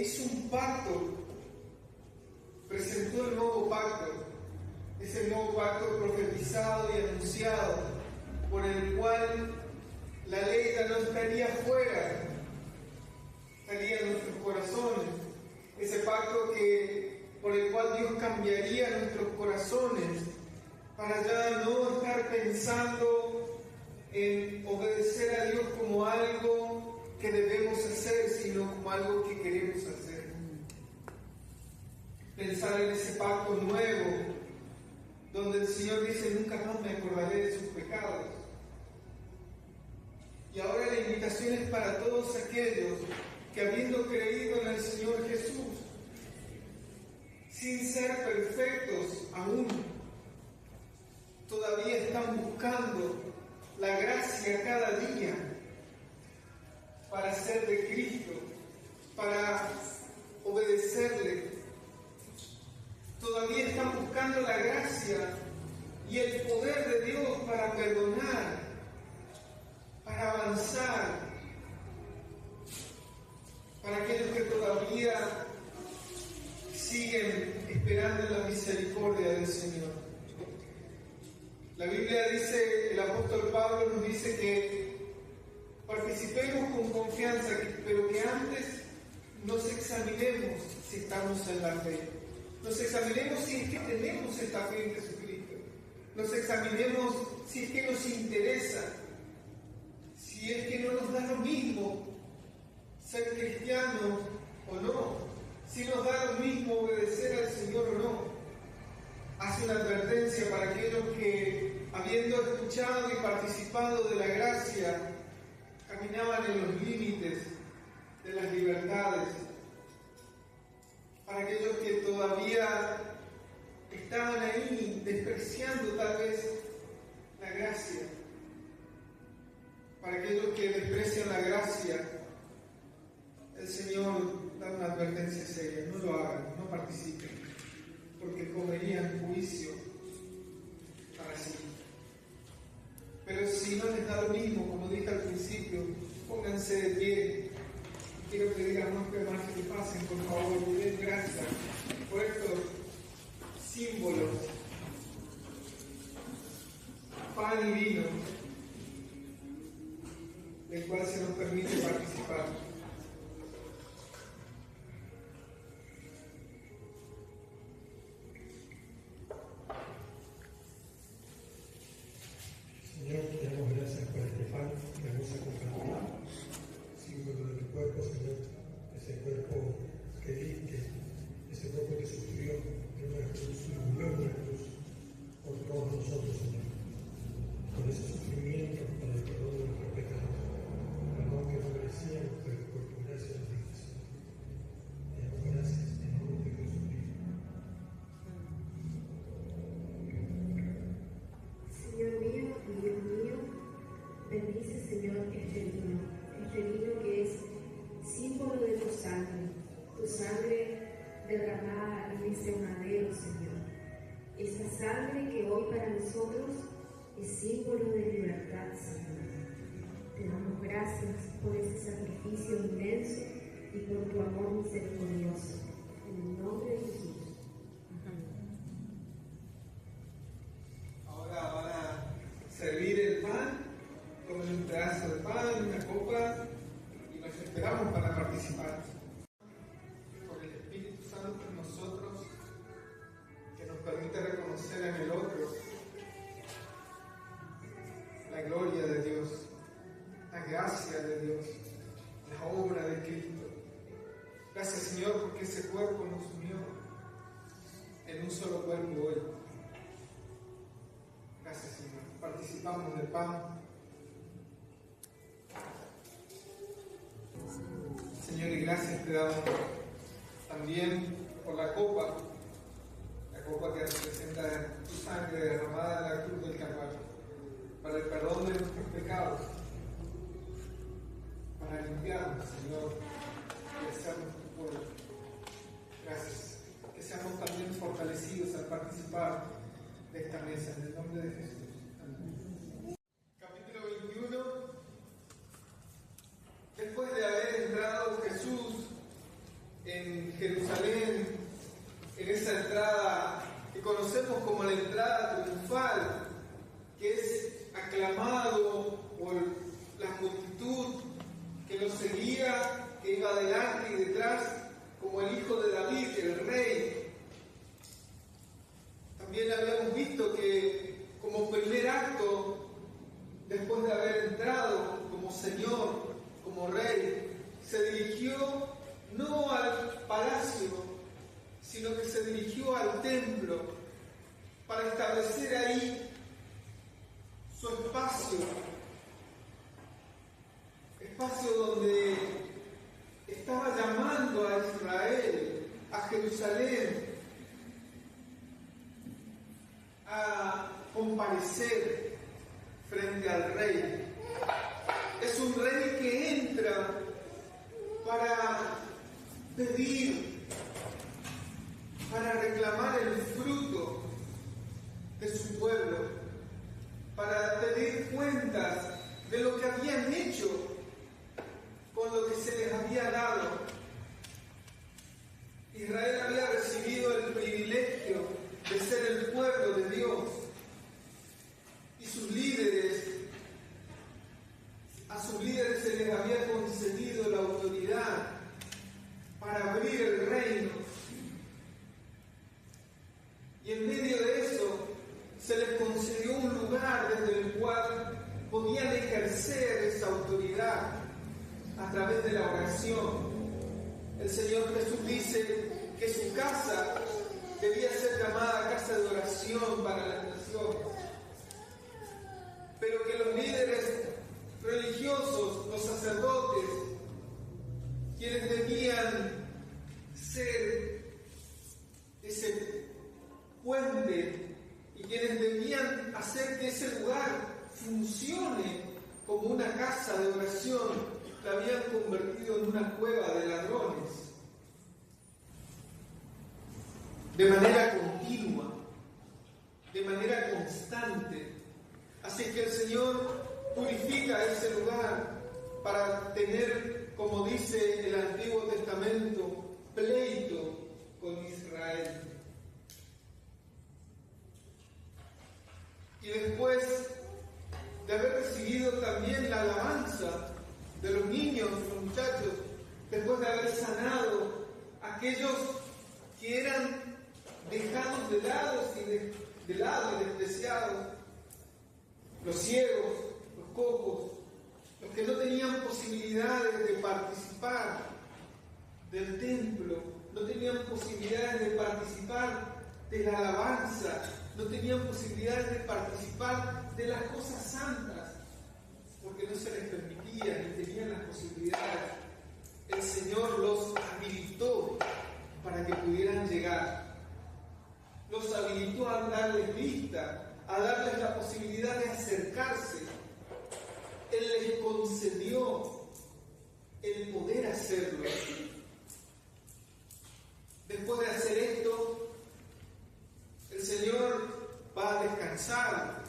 hizo un pacto, presentó el nuevo pacto, ese nuevo pacto profetizado y anunciado, por el cual la ley ya no estaría fuera, estaría en nuestros corazones, ese pacto por el cual Dios cambiaría nuestros corazones, para ya no estar pensando en obedecer a Dios como algo que debemos hacer, sino como algo que queremos hacer. Pensar en ese pacto nuevo, donde el Señor dice: nunca más me acordaré de sus pecados. Y ahora la invitación es para todos aquellos que, habiendo creído en el Señor Jesús, sin ser perfectos aún, todavía están buscando la gracia cada día para ser de Cristo, para obedecerle. Todavía están buscando la gracia y el poder de Dios para perdonar, para avanzar, para aquellos que todavía siguen esperando en la misericordia del Señor. La Biblia dice, el apóstol Pablo nos dice que participemos con confianza, pero que antes nos examinemos si estamos en la fe. Nos examinemos si es que tenemos esta fe en Jesucristo. Nos examinemos si es que nos interesa, si es que no nos da lo mismo ser cristianos o no, si nos da lo mismo obedecer al Señor o no. Hace una advertencia para aquellos que, habiendo escuchado y participado de la gracia, caminaban en los límites de las libertades. Para aquellos que todavía estaban ahí despreciando tal vez la gracia. Para aquellos que desprecian la gracia, el Señor da una advertencia seria: no lo hagan, no participen, porque comerían juicio para sí. Pero si no les da lo mismo, como dije al principio, pónganse de pie. Quiero pedir a los hermanos que pasen, por favor, y den gracias por estos símbolos, pan y vino, del cual se nos permite participar. Señor, te damos gracias por este pan que vamos a compartir, símbolo de tu cuerpo, Señor, ese cuerpo que diste, ese cuerpo que sufrió en una cruz y murió en una cruz por todos nosotros, Señor. Por ese sufrimiento, por el perdón de nuestros pecados, perdón que no merecíamos, pero por tu gracia nos diste, Señor. Te damos gracias en el nombre de Jesucristo. Señor mío y Dios mío, bendice, Señor, este vino que es símbolo de tu sangre derramada en ese madero, Señor. Esa sangre que hoy para nosotros es símbolo de libertad, Señor. Te damos gracias por ese sacrificio inmenso y por tu amor misericordioso. En el nombre de Jesús. Ahora van a servir el pan, tomen un pedazo de pan, una copa, y nos esperamos para participar. Por el Espíritu Santo en nosotros, que nos permite reconocer en el otro la gloria de Dios, la gracia de Dios, la obra de Cristo. Gracias, Señor, porque ese cuerpo nos unió en un solo cuerpo hoy. Gracias, Señor. Participamos del pan. Señor, y gracias te damos también por la copa que representa tu sangre derramada en la cruz del Calvario, para el perdón de nuestros pecados, para limpiarnos, Señor, y hacernos tu pueblo. Gracias. Que seamos también fortalecidos al participar de esta mesa, en el nombre de Jesús. Amén. Capítulo 21. Después de haber entrado Jesús en dirigió no al palacio, sino que se dirigió al templo para establecer ahí su espacio donde estaba llamando a Israel, a Jerusalén, a comparecer frente al rey. Es un rey que entra para pedir, para reclamar el fruto de su pueblo, para pedir cuentas de lo que habían hecho con lo que se les había dado. Israel había recibido el privilegio de ser el pueblo de Dios, y a sus líderes se les había concedido la autoridad para abrir el reino. Y en medio de eso se les concedió un lugar desde el cual podían ejercer esa autoridad a través de la oración. El Señor Jesús dice que su casa debía ser llamada casa de oración para las naciones, pero que los líderes religiosos, los sacerdotes, quienes debían ser ese puente y quienes debían hacer que ese lugar funcione como una casa de oración, la habían convertido en una cueva de ladrones, de manera continua, de manera constante. Así que el Señor purifica ese lugar para tener, como dice el Antiguo Testamento, pleito con Israel. Y después de haber recibido también la alabanza de los niños, de los muchachos, después de haber sanado a aquellos que eran dejados de lado y despreciados, los ciegos, los cojos, los que no tenían posibilidades de participar del templo, no tenían posibilidades de participar de la alabanza, no tenían posibilidades de participar de las cosas santas, porque no se les permitía ni tenían las posibilidades. El Señor los habilitó para que pudieran llegar. Los habilitó a darles vista, a darles la posibilidad de acercarse. Él les concedió el poder hacerlo. Después de hacer esto, el Señor va a descansar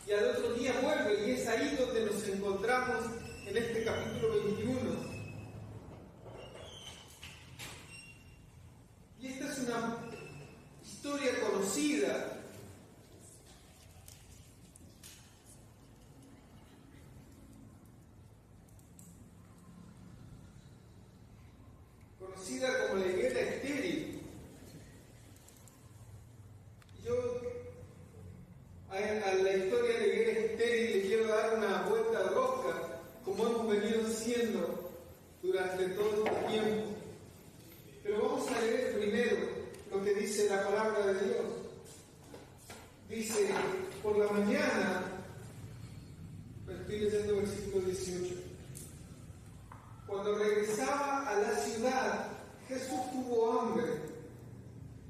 y al otro día vuelve, y es ahí donde nos encontramos en este capítulo 21. Y esta es una historia conocida. Conocida como la higuera estéril. Yo a la historia de la higuera estéril le quiero dar una vuelta de rosca, como hemos venido haciendo durante todo este tiempo. Pero vamos a leer primero lo que dice la palabra de Dios. Dice, por la mañana, estoy leyendo versículo 18. Cuando regresaba a la ciudad, Jesús tuvo hambre,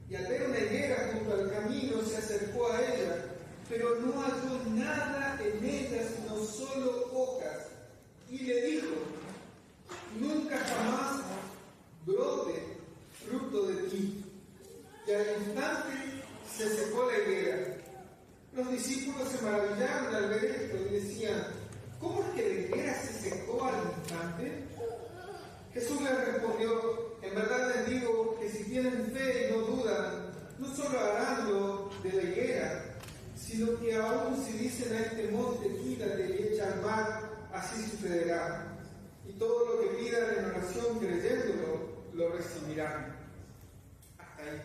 y al ver una higuera junto al camino se acercó a ella, pero no halló nada en ella sino solo hojas, y le dijo, nunca jamás brote fruto de ti. Y al instante se secó la higuera. Los discípulos se maravillaron al ver esto y decían, ¿cómo es que la higuera se secó al instante? Jesús les respondió, en verdad les digo que si tienen fe y no dudan, no solo harán lo de la higuera, sino que aún si dicen a este monte, quítate y echa al mar, así sucederá. Y todo lo que pidan en oración creyéndolo, lo recibirán. Hasta ahí.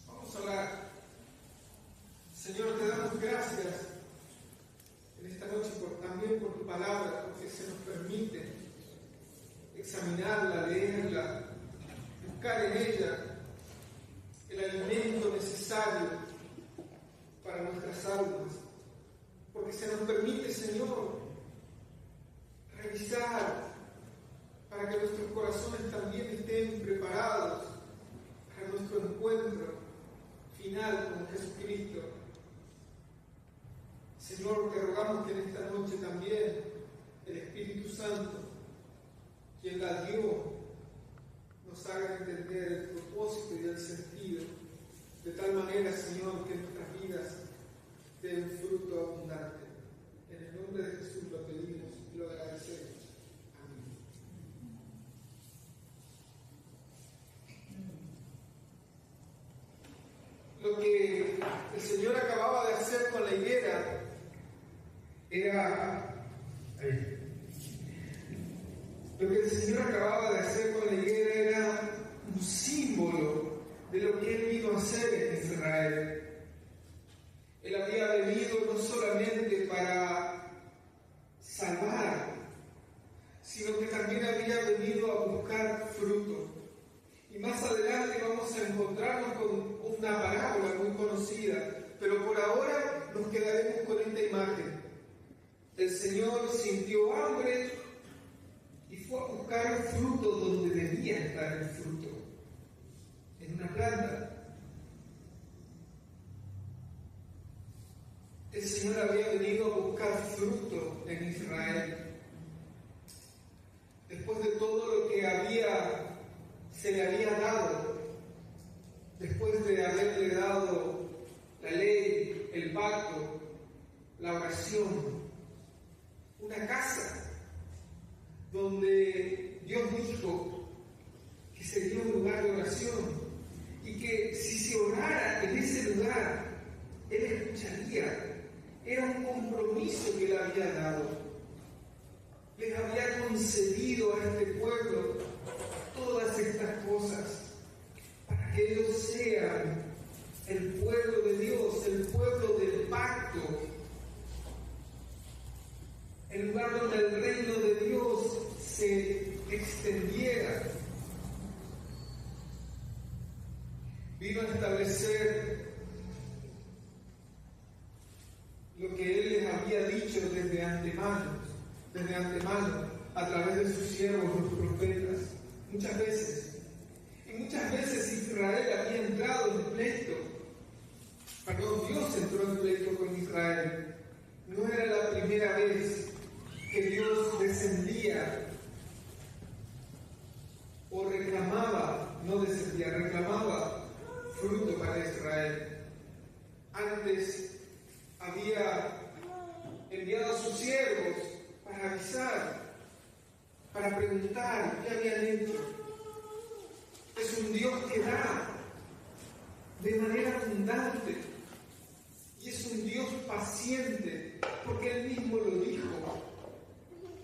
Vamos a orar. Señor, te damos gracias en esta noche también por tu palabra, porque se nos permite examinarla, leerla, buscar en ella el alimento necesario para nuestras almas, porque se nos permite, Señor, revisar para que nuestros corazones también estén preparados para nuestro encuentro final con Jesucristo. Señor, te rogamos que en esta noche también el Espíritu Santo, quien la dio, nos haga entender el propósito y el sentido, de tal manera, Señor, que nuestras vidas den fruto abundante. En el nombre de Jesús lo pedimos y lo agradecemos. Amén. Lo que el Señor acababa de hacer con la higuera era un símbolo de lo que Él vino a hacer en Israel. Él había venido no solamente para salvar, sino que también había venido a buscar fruto. Y más adelante vamos a encontrarnos con una parábola muy conocida, pero por ahora nos quedaremos con esta imagen. El Señor sintió hambre y fue a buscar el fruto donde debía estar el fruto, en una planta. El Señor había venido a buscar fruto en Israel. Después de todo lo que se le había dado, después de haberle dado la ley, el pacto, la oración, una casa donde Dios dijo que sería un lugar de oración y que si se orara en ese lugar, Él escucharía. Era un compromiso que Él había dado. Les había concedido a este pueblo todas estas cosas para que ellos sean el pueblo de Dios, el pueblo del pacto, el lugar donde el reino de Dios se extendiera. Vino a establecer lo que Él les había dicho desde antemano, a través de sus siervos, los profetas, muchas veces. Y muchas veces Israel había entrado en pleito. Dios entró en pleito con Israel. No era la primera vez que Dios descendía o reclamaba fruto para Israel. Antes había enviado a sus siervos para avisar, para preguntar qué habían hecho. Es un Dios que da de manera abundante y es un Dios paciente, porque Él mismo lo dijo.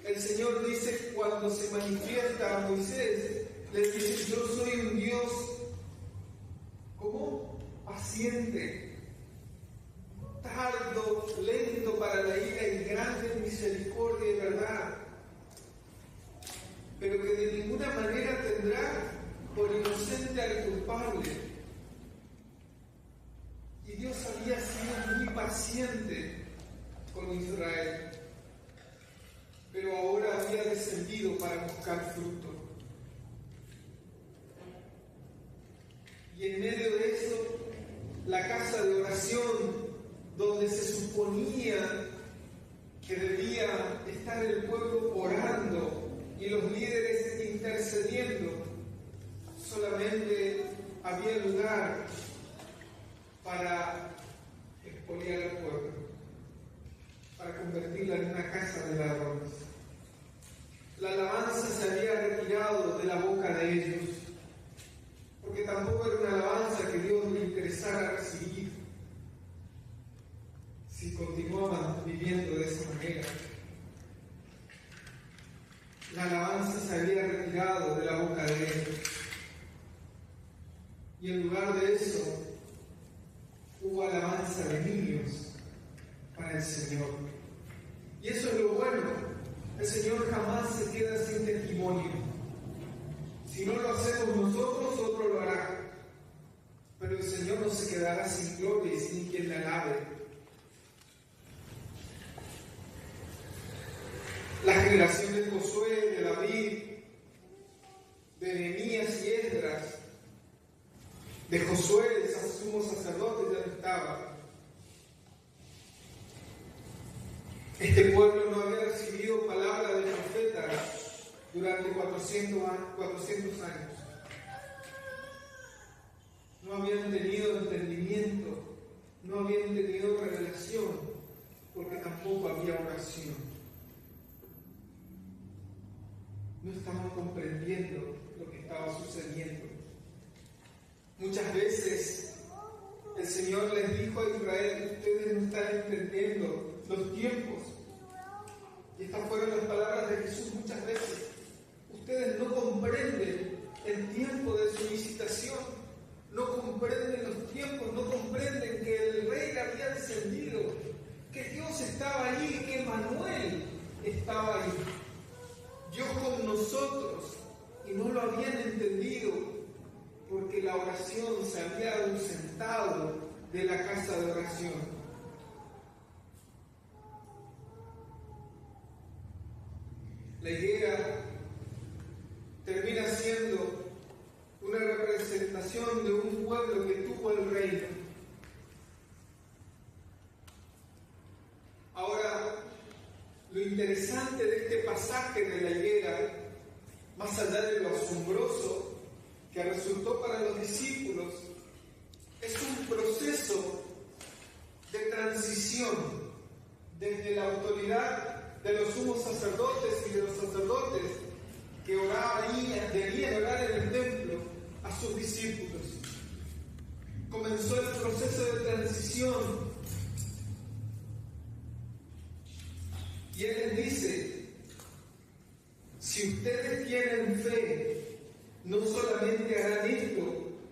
El Señor dice, cuando se manifiesta a Moisés, le dice: yo soy un Dios, ¿cómo? Paciente, tardo, lento para la ira y grande en misericordia y verdad, pero que de ninguna manera tendrá por inocente al culpable. Y Dios había sido muy paciente con Israel, pero ahora había descendido para buscar fruto. Y en medio de eso, la casa de oración, donde se suponía que debía estar el pueblo orando y los líderes intercediendo, solamente había lugar para expoliar al pueblo, para convertirla en una casa de ladrones. La alabanza se había retirado de la boca de ellos, porque tampoco era una alabanza que Dios le interesara recibir si continuaban viviendo de esa manera. La alabanza se había retirado de la boca de ellos, y en lugar de eso hubo alabanza de niños para el Señor. Y eso es lo bueno. El Señor jamás se queda sin testimonio. generación de Josué, de David, de Nehemías y Esdras, de Josué, el sumo sacerdote, ya no estaba. Este pueblo no había recibido palabra del profeta durante 400 años. No habían tenido entendimiento, no habían tenido revelación, porque tampoco había oración. No estaban comprendiendo lo que estaba sucediendo. Muchas veces el Señor les dijo a Israel: ustedes no están entendiendo los tiempos. Y estas fueron las palabras de Jesús muchas veces. Ustedes no comprenden el tiempo de su visitación, no comprenden los tiempos, no comprenden que el Rey había descendido, que Dios estaba allí, que Emmanuel estaba allí, Dios con nosotros, y no lo habían entendido porque la oración se había ausentado de la casa de oración. La higuera termina siendo una representación de un pueblo que tuvo el reino. Ahora, lo interesante de este pasaje de la higuera, más allá de lo asombroso que resultó para los discípulos, es un proceso de transición desde la autoridad de los sumos sacerdotes y de los sacerdotes que debían orar en el templo a sus discípulos. Comenzó el proceso de transición y Él les dice: si ustedes tienen fe, no solamente harán esto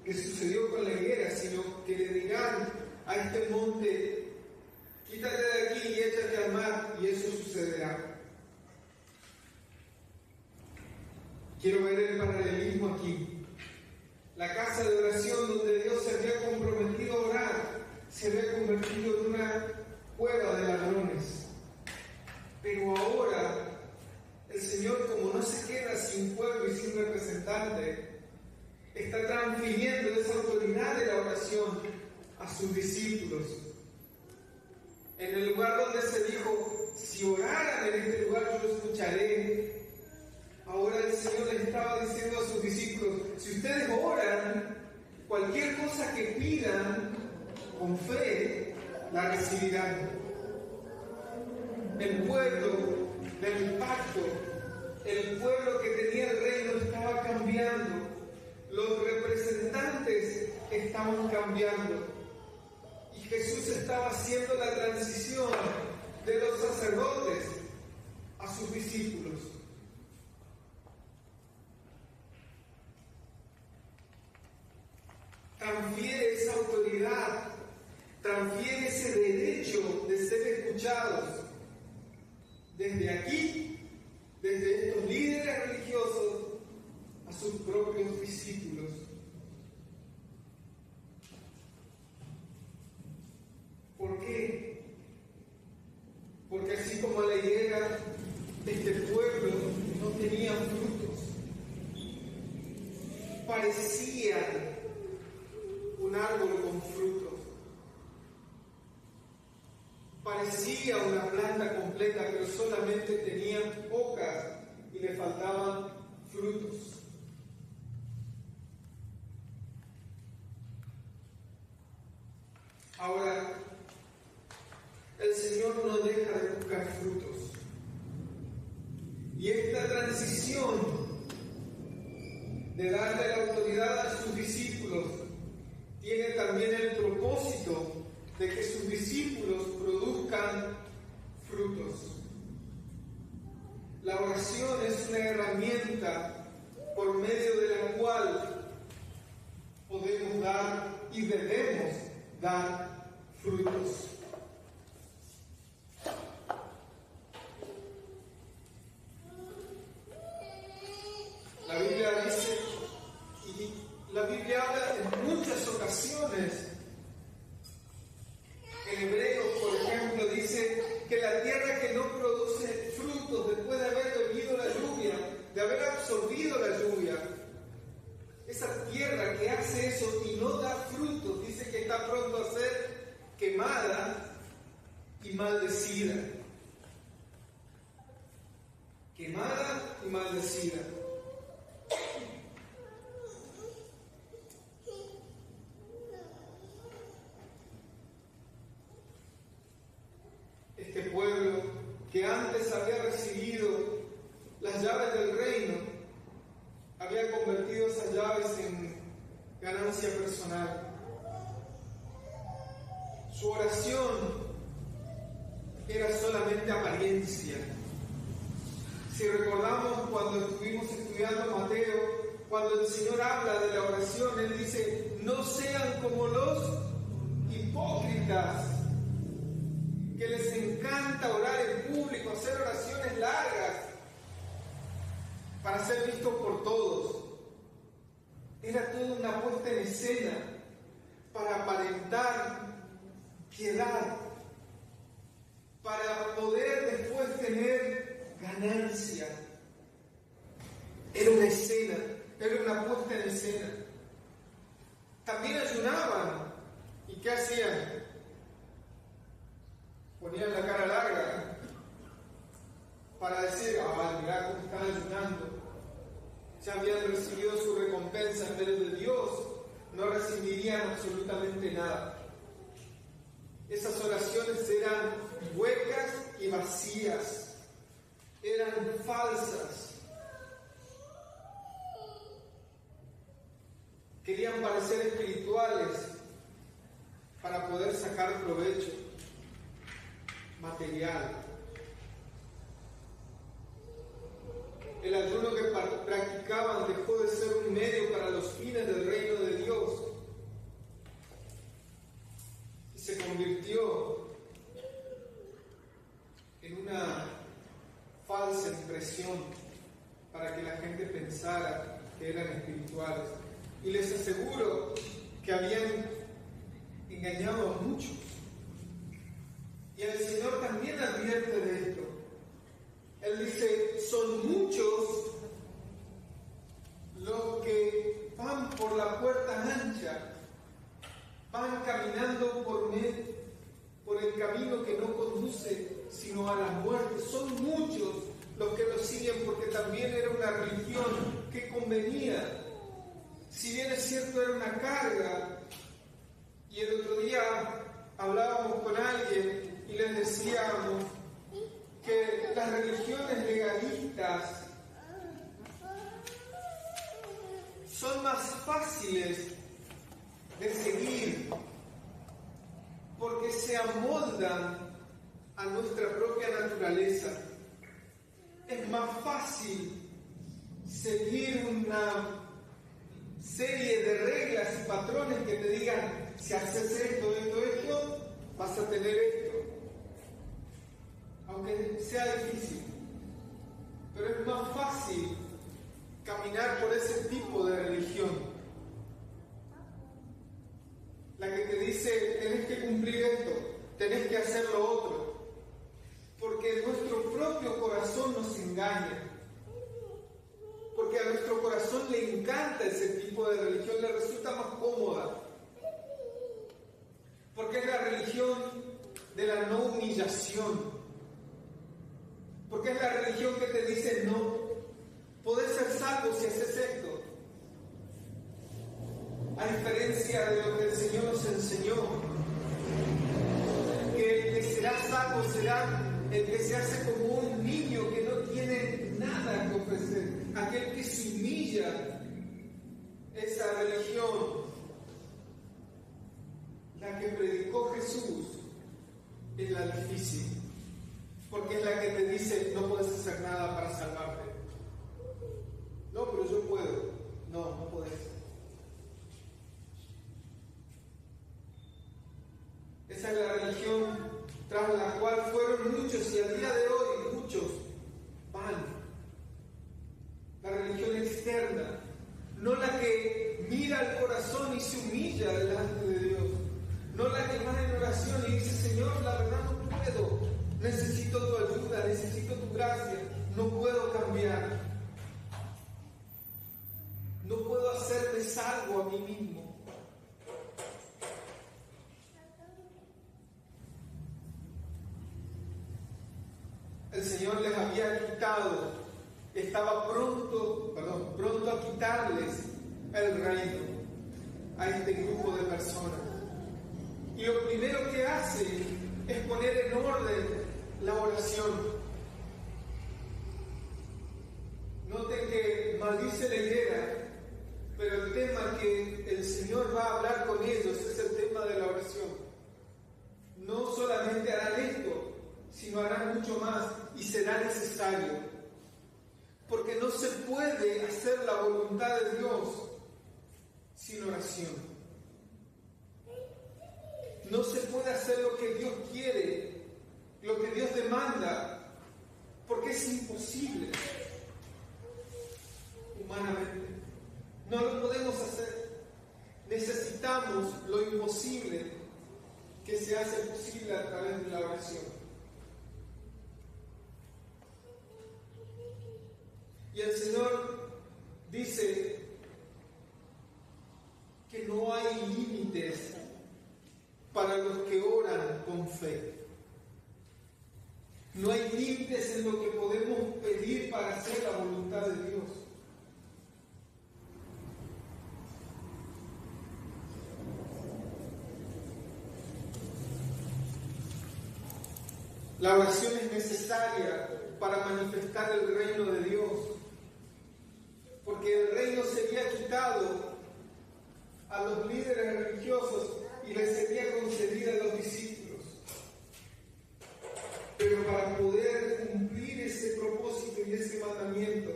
que sucedió con la higuera, sino que le dirán a este monte: quítate de aquí y échate al mar, y eso sucederá. Quiero ver el paralelismo aquí. La casa de oración donde Dios se había comprometido a orar se había convertido en una cueva de ladrones. Pero ahora el Señor, como no se queda sin pueblo y sin representante, está transfiriendo esa autoridad de la oración a sus discípulos. En el lugar donde se dijo: si oraran en este lugar yo lo escucharé, ahora el Señor les estaba diciendo a sus discípulos: si ustedes oran, cualquier cosa que pidan con fe, la recibirán. El pueblo del pacto, el pueblo que tenía el reino, estaba cambiando. Los representantes estaban cambiando. Y Jesús estaba haciendo la transición de los sacerdotes a sus discípulos. Transfiere esa autoridad, transfiere ese derecho de ser escuchados desde aquí, desde estos líderes religiosos, a sus propios discípulos. ¿Por qué? Porque así como la higuera, este pueblo no tenía frutos. Parecía un árbol con frutos. Parecía una planta completa, pero solamente tenía hojas y le faltaban frutos. Ahora, el Señor no deja de buscar frutos. Y esta transición de darle la autoridad a sus discípulos tiene también el propósito de que sus discípulos produzcan frutos. La oración es una herramienta por medio de la cual podemos dar y debemos dar frutos. La Biblia dice, y la Biblia habla en muchas ocasiones. En Hebreos, por ejemplo, dice que la tierra que no produce frutos después de haber quemada y maldecida. Este pueblo que antes había recibido las llaves del reino, había convertido esas llaves en ganancia personal. Su oración era solamente apariencia. Si recordamos cuando estuvimos estudiando Mateo, cuando el Señor habla de la oración, Él dice: no sean como los hipócritas, que les encanta orar en público, hacer oraciones largas para ser vistos por todos. Era toda una puesta en escena para aparentar piedad, para poder después tener ganancia. Era una escena, era una puesta en escena. También ayunaban. ¿Y qué hacían? Ponían la cara larga para decir: mirá cómo están ayunando. Ya habían recibido su recompensa, pero de Dios no recibirían absolutamente nada. Esas oraciones eran huecas y vacías, eran falsas. Querían parecer espirituales para poder sacar provecho material. El ayuno que practicaban dejó de ser un medio para los fines del reino de Dios y se convirtió en una falsa impresión para que la gente pensara que eran espirituales. Y les aseguro que habían engañado a muchos. Y el Señor también advierte de esto. Él dice: son muchos los que van por la puerta ancha, van caminando por el camino que no conduce sino a la muerte. Son muchos los que lo siguen porque también era una religión que convenía. Si bien es cierto, era una carga. Y el otro día hablábamos con alguien y les decíamos que las religiones legalistas son más fáciles de seguir porque se amoldan a nuestra propia naturaleza. Es más fácil seguir una serie de reglas y patrones que te digan: si haces esto, vas a tener esto. Aunque sea difícil, pero es más fácil caminar por ese tipo de religión. La que te dice: tenés que cumplir esto, tenés que hacer lo otro. Porque nuestro propio corazón nos engaña. Porque a nuestro corazón le encanta ese tipo de religión, le resulta más cómoda. Porque es la religión de la no humillación. Porque es la religión que te dice: no, podés ser salvo si haces esto. A diferencia de lo que el Señor nos enseñó, que el que será salvo será el que se hace como un niño que no tiene nada que ofrecer, aquel que se humilla. Esa religión, la que predicó Jesús, es la difícil, porque es la que te dice: no puedes hacer nada para salvarte. No, pero yo puedo. No, no puedes. Esa es la religión tras la cual fueron muchos y al día de hoy muchos van. La religión externa, no la que mira al corazón y se humilla delante de Dios, no la que va en oración y dice: Señor, la verdad no puedo, necesito tu ayuda, necesito tu gracia, no puedo cambiar, no puedo hacerme salvo a mí mismo. El Señor les había quitado estaba pronto a quitarles el reino a este grupo de personas. Y lo primero que hace es poner en orden la oración. Noten que maldice la higuera, pero el tema que el Señor va a hablar con ellos es el tema de la oración. No solamente harán esto, sino harán mucho más y será necesario. Porque no se puede hacer la voluntad de Dios sin oración. No se puede hacer lo que Dios quiere, lo que Dios demanda, porque es imposible humanamente. No lo podemos hacer. Necesitamos lo imposible que se hace posible a través de la oración. Y el Señor dice que no hay límites para los que oran con fe. No hay límites en lo que podemos pedir para hacer la voluntad de Dios. La oración es necesaria para manifestar el reino de Dios, porque el reino sería quitado a los líderes religiosos y les sería concedido a los discípulos. Pero para poder cumplir ese propósito y ese mandamiento,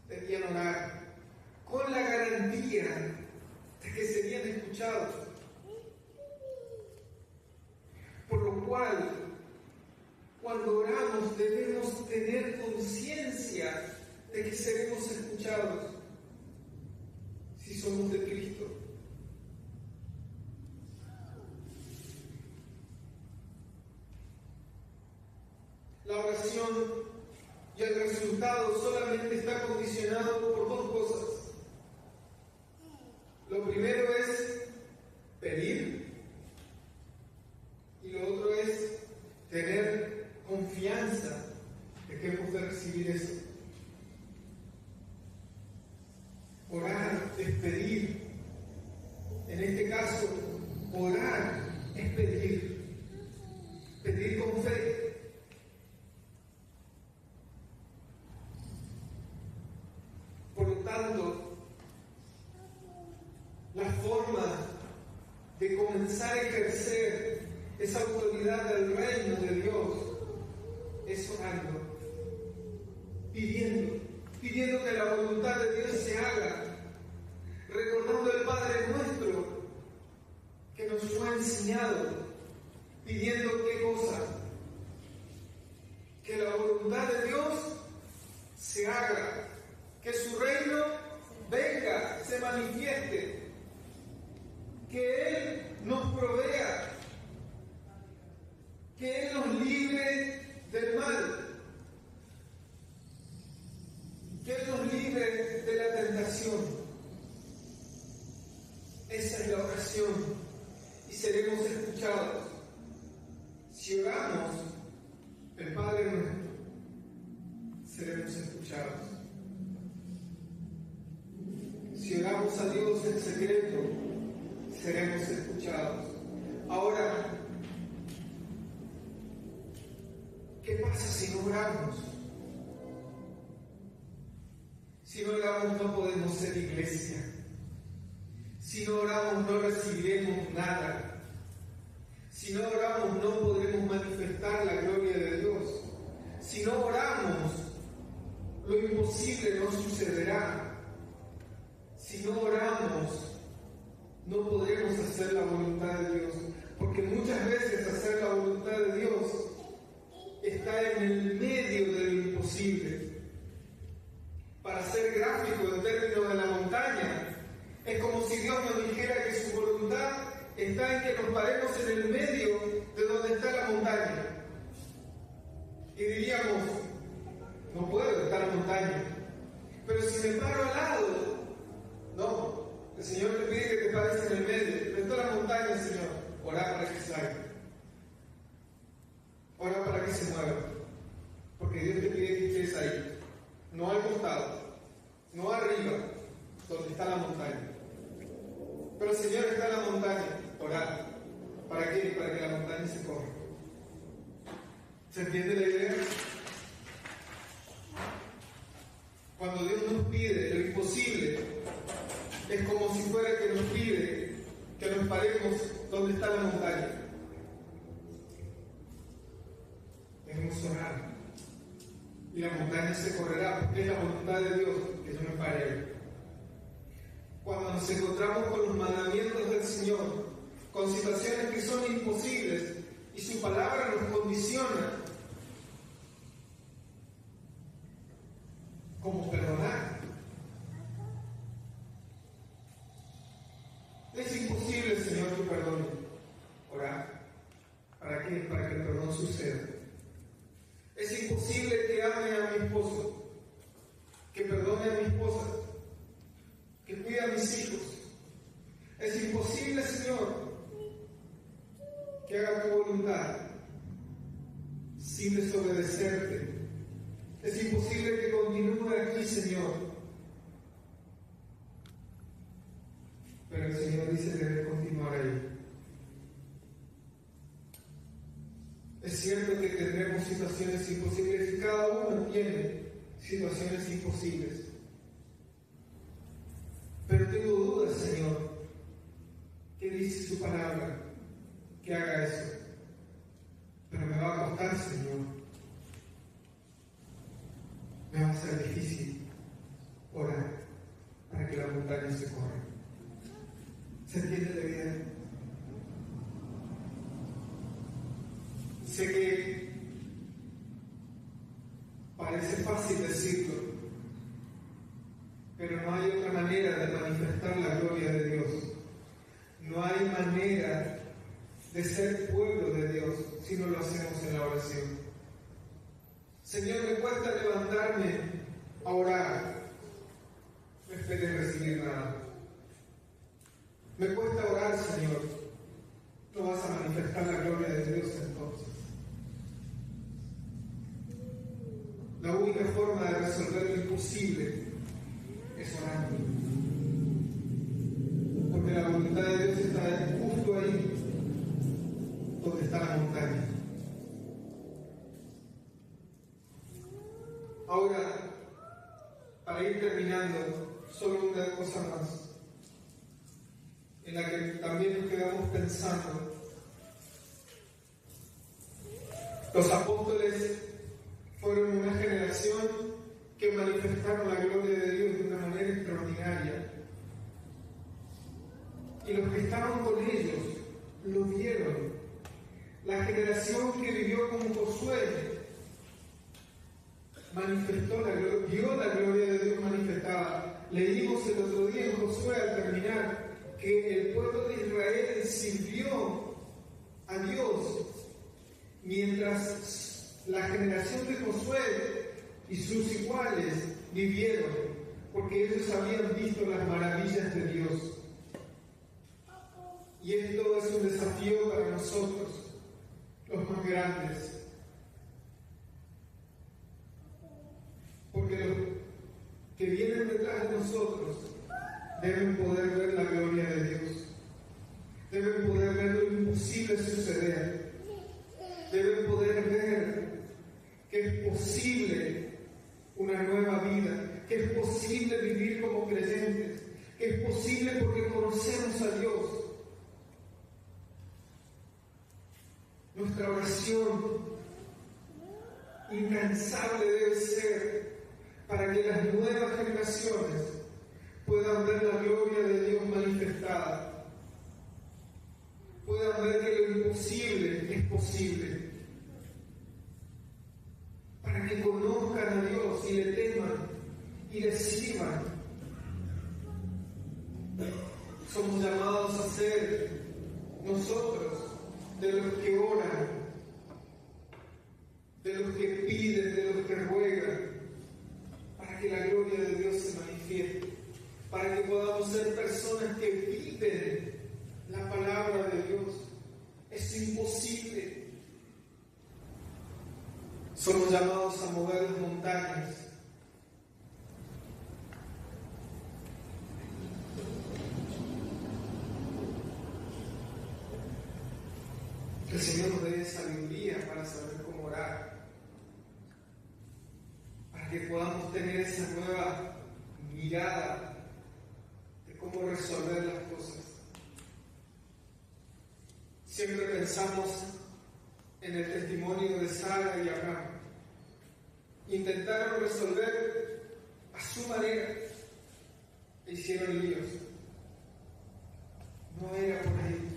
debían orar con la garantía de que serían escuchados. Por lo cual, cuando oramos debemos tener conciencia de que seremos escuchados si somos de Cristo. La oración y el resultado solamente está condicionado por dos cosas. Lo primero es pedir y lo otro es tener confianza de que hemos de recibir eso. Orar es pedir. En este caso, orar es pedir. Pedir con fe. Por lo tanto, la forma de comenzar a ejercer esa autoridad del reino de Dios es orando, pidiendo que la voluntad de Dios se haga, recordando el Padre nuestro que nos fue enseñado, pidiendo qué cosa, que la voluntad de Dios se haga, que su reino venga, se manifieste, que Él nos provea, que Él nos libre del mal, que Él nos libre de la tentación. Esa es la oración y seremos escuchados. Si oramos el Padre nuestro, seremos escuchados. Si oramos a Dios en secreto, seremos escuchados. Ahora, ¿qué pasa si no oramos? Si no oramos no podemos ser iglesia. Si no oramos no recibiremos nada. Si no oramos no podremos manifestar la gloria de Dios. Si no oramos, lo imposible no sucederá. Si no oramos, no podremos hacer la voluntad de Dios. Porque muchas veces hacer la voluntad de Dios está en el medio de lo imposible. Para ser gráfico en términos de la montaña, es como si Dios nos dijera que su voluntad está en que nos paremos en el medio de donde está la montaña. Y diríamos, no puedo estar en la montaña. Pero si me paro al lado, no, el Señor te pide que te pares en el medio. No está la montaña, Señor. Orá para que salga. Orá para que se mueva. Porque Dios te pide que estés ahí. No algo está la montaña. Pero el Señor está en la montaña, orad. ¿Para qué? Para que la montaña se corra. ¿Se entiende la idea? Cuando Dios nos pide lo imposible, es como si fuera que nos pide que nos paremos donde está la montaña. Debemos orar. Y la montaña se correrá, porque es la voluntad de Dios que yo me pare. Cuando nos encontramos con los mandamientos del Señor, con situaciones que son imposibles, y su palabra nos condiciona, como perdonar. Es imposible, Señor, que perdone. Orar. ¿Para qué? Para que el perdón suceda. Es imposible que ame a mi esposo, que perdone a mi esposa, que cuide a mis hijos. Es imposible, Señor, que haga tu voluntad sin desobedecerte. Es imposible que continúe aquí, Señor. Pero el Señor dice que debe continuar ahí. Es cierto que tendremos situaciones imposibles y cada uno tiene situaciones imposibles. Pero tengo dudas, Señor, que dice su palabra, que haga eso. Pero me va a costar, Señor. Me va a ser difícil orar para que la montaña se corra. ¿Se entiende la idea? Sé que parece fácil decirlo, pero no hay otra manera de manifestar la gloria de Dios. No hay manera de ser pueblo de Dios si no lo hacemos en la oración. Señor, me cuesta levantarme a orar. No esperes recibir nada. Me cuesta orar, Señor. No vas a manifestar la gloria de Dios entonces. La única forma de resolver lo imposible es orando. Porque la voluntad de Dios está justo ahí donde está la montaña. Ahora, para ir terminando, solo una cosa más, en la que también nos quedamos pensando. Los apóstoles fueron una generación que manifestaron la gloria de Dios de una manera extraordinaria. Y los que estaban con ellos lo vieron. La generación que vivió como Josué manifestó la gloria, vio la gloria de Dios manifestada. Leímos el otro día en Josué al terminar que el pueblo de Israel sirvió a Dios mientras la generación de Josué y sus iguales vivieron, porque ellos habían visto las maravillas de Dios. Y esto es un desafío para nosotros, los más grandes, porque los que vienen detrás de nosotros deben poder ver la gloria de Dios, deben poder ver lo imposible suceder, deben poder ver que es posible una nueva vida, que es posible vivir como creyentes, que es posible porque conocemos a Dios. Nuestra oración incansable debe ser para que las nuevas generaciones puedan ver la gloria de Dios manifestada, puedan ver que lo imposible es posible, para que conozcan a Dios y le teman y le sirvan. Somos llamados a ser nosotros de los que oran, de los que piden, de los que ruegan, para que la gloria de Dios se manifieste, para que podamos ser personas que viven la palabra de Dios. Es imposible. Somos llamados a mover las montañas. Señor nos dé sabiduría para saber cómo orar, para que podamos tener esa nueva mirada de cómo resolver las cosas. Siempre pensamos en el testimonio de Sara y Abraham. Intentaron resolver a su manera e hicieron líos. No era por ahí.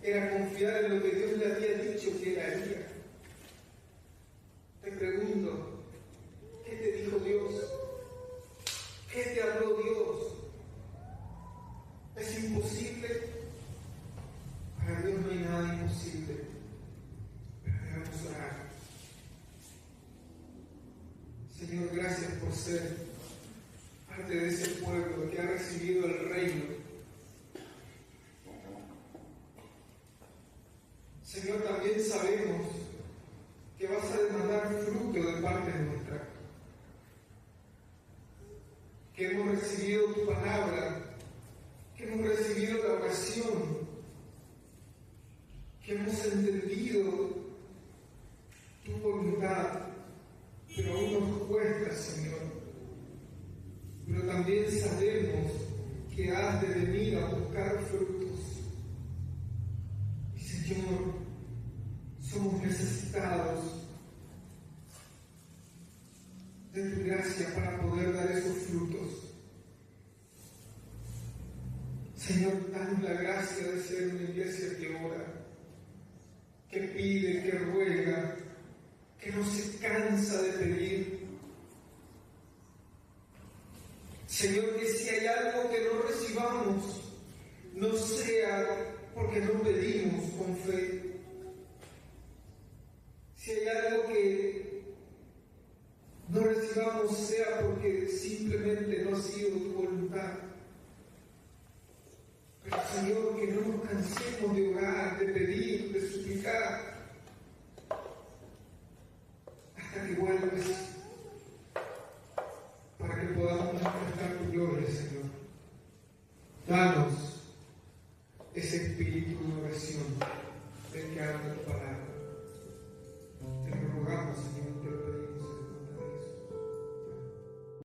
Era confiar en lo que Dios le había dicho que haría. Te pregunto, ¿qué te dijo Dios? ¿Qué te habló Dios? ¿Es imposible? Para Dios no hay nada imposible. Pero debemos orar. Señor, gracias por ser parte de ese pueblo que ha recibido el reino. Señor, también sabemos que vas a demandar fruto de parte nuestra, que hemos recibido tu palabra, que hemos recibido la oración, que hemos entendido tu voluntad, pero aún nos cuesta, Señor. Pero también sabemos que has de venir a buscar frutos. Y Señor, somos necesitados de tu gracia para poder dar esos frutos. Señor, danos la gracia de ser una iglesia que ora, que pide, que ruega, que no se cansa de pedir. Señor, que si hay algo que no recibamos, no sea porque no pedimos con fe. Si hay algo que no recibamos, sea porque simplemente no ha sido tu voluntad. Pero Señor, que no nos cansemos de orar, de pedir, de suplicar, hasta que vuelvas, para que podamos manifestar tu gloria, Señor.